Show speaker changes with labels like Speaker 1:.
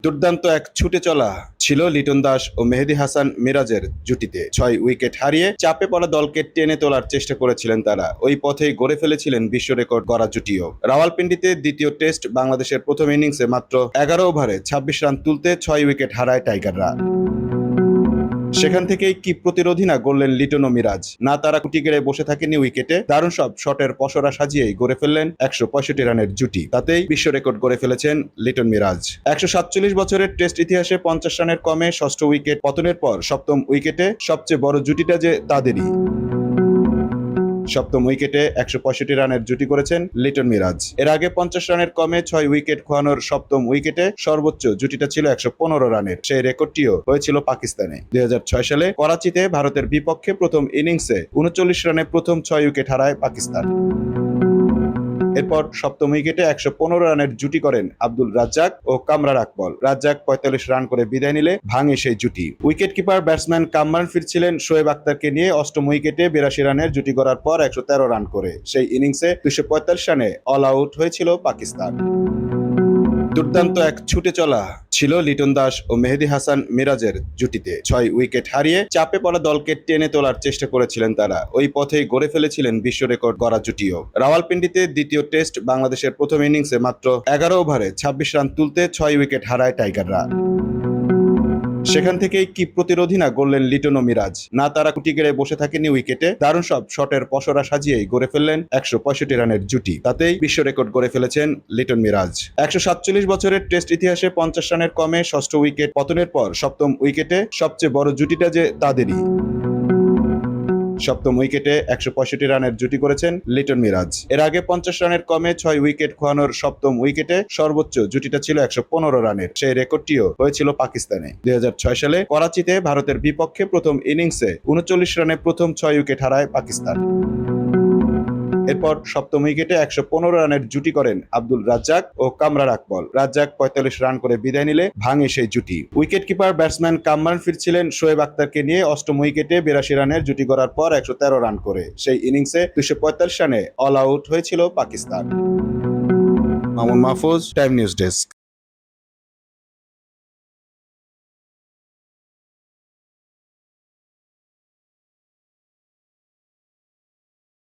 Speaker 1: দুর্দান্ত এক ছুটে চলা ছিল লিটন দাস ও মেহেদী হাসান মিরাজের জুটিতে। ৬ উইকেট হারিয়ে চাপে পড়া দলকে টেনে তোলার চেষ্টা করেছিলেন তারা। ওই পথেই গড়ে ফেলেছিলেন বিশ্ব রেকর্ড গড়া জুটিও। রাওয়ালপিন্ডিতে দ্বিতীয় টেস্ট বাংলাদেশের প্রথম ইনিংসে মাত্র ১১ ওভারে ২৬ রান তুলতে ৬ উইকেট হারায় টাইগাররা। সেখান থেকেই কি প্রতিরোধী না গড়লেন লিটন ও মিরাজ। না তারা কুটি গেড়ে বসে থাকেনি উইকেটে, দারুণ সব শটের পসরা সাজিয়েই গড়ে ফেললেন ১৬৫ রানের জুটি। তাতেই বিশ্ব রেকর্ড গড়ে ফেলেছেন লিটন মিরাজ। ১৪৭ বছরের টেস্ট ইতিহাসে ৫০ রানের কমে ষষ্ঠ উইকেট পতনের পর সপ্তম উইকেটে সবচেয়ে বড় জুটিটা যে তাদেরই। সপ্তম উইকেটে ১৬৫ রানের জুটি করেছেন লিটন মিরাজ। এর আগে ৫০ রানের কমে ৬ উইকেট খোয়ানোর সপ্তম উইকেটে সর্বোচ্চ জুটিটা ছিল ১১৫ রানের। সেই রেকর্ডটিও হয়েছিল পাকিস্তানে। ২০০৬ সালে করাচিতে ভারতের বিপক্ষে প্রথম ইনিংসে ৩৯ রানে প্রথম ৬ উইকেট হারায় পাকিস্তান। এরপর সপ্তম উইকেটে ১১৫ রানের জুটি করেন আব্দুল রাজ্জাক ও কামরান আকমল। রাজ্জাক ৪৫ রান করে বিদায় নিলে ভাঙে সেই জুটি। উইকেট কিপার ব্যাটসম্যান কামরান ফিরছিলেন শোয়েব আখতারকে নিয়ে অষ্টম উইকেটে ৮২ রানের জুটি গড়ার পর ১১৩ রান করে। সেই ইনিংসে ২৪৫ রানে অল আউট হয়েছিল পাকিস্তান। দুর্দান্ত এক ছুটে চলা ছিল লিটন দাস ও মেহেদী হাসান মিরাজের জুটিতে। ৬ উইকেট হারিয়ে চাপে পড়া দলকে টেনে তোলার চেষ্টা করেছিলেন তারা। ওই পথেই গড়ে ফেলেছিলেন বিশ্ব রেকর্ড গড়া জুটিও। রাওয়ালপিন্ডিতে দ্বিতীয় টেস্ট বাংলাদেশের প্রথম ইনিংসে মাত্র ১১ ওভারে ২৬ রান তুলতে ৬ উইকেট হারায় টাইগাররা। সেখান থেকেই কি প্রতিরোধী না গড়লেন লিটন ও মিরাজ। না তারা কুটি গেড়ে বসে থাকেনি উইকেটে, দারুণ সব শটের পসরা সাজিয়েই গড়ে ফেললেন ১৬৫ রানের জুটি। তাতেই বিশ্ব রেকর্ড গড়ে ফেলেছেন লিটন মিরাজ। ১৪৭ বছরের টেস্ট ইতিহাসে ৫০ রানের কমে ষষ্ঠ উইকেট পতনের পর সপ্তম উইকেটে সবচেয়ে বড় জুটিটা যে তাদেরই। সপ্তম উইকেটে ১৬৫ রানের জুটি করেছেন লিটন মিরাজ। এর আগে ৫০ রানের কমে ৬ উইকেট খোয়ানোর সপ্তম উইকেটে সর্বোচ্চ জুটিটা ছিল ১১৫ রানের। সেই রেকর্ডটিও হয়েছিল পাকিস্তানে। ২০০৬ সালে করাচিতে ভারতের বিপক্ষে প্রথম ইনিংসে ৩৯ রানে প্রথম ৬ উইকেট হারায় পাকিস্তান। এরপর সপ্তম উইকেটে ১১৫ রানের জুটি করেন আব্দুল রাজ্জাক ও কামরান আকমল। রাজ্জাক ৪৫ রান করে বিদায় নিলে ভাঙে সেই জুটি। উইকেট কিপার ব্যাটসম্যান কামরান ফিরছিলেন শোয়েব আখতারকে নিয়ে অষ্টম উইকেটে ৮২ রানের জুটি গড়ার পর ১১৩ রান করে। সেই ইনিংসে ২৪৫ রানে অল আউট হয়েছিল Pakistan. Mamun Mahfuz, time news desk.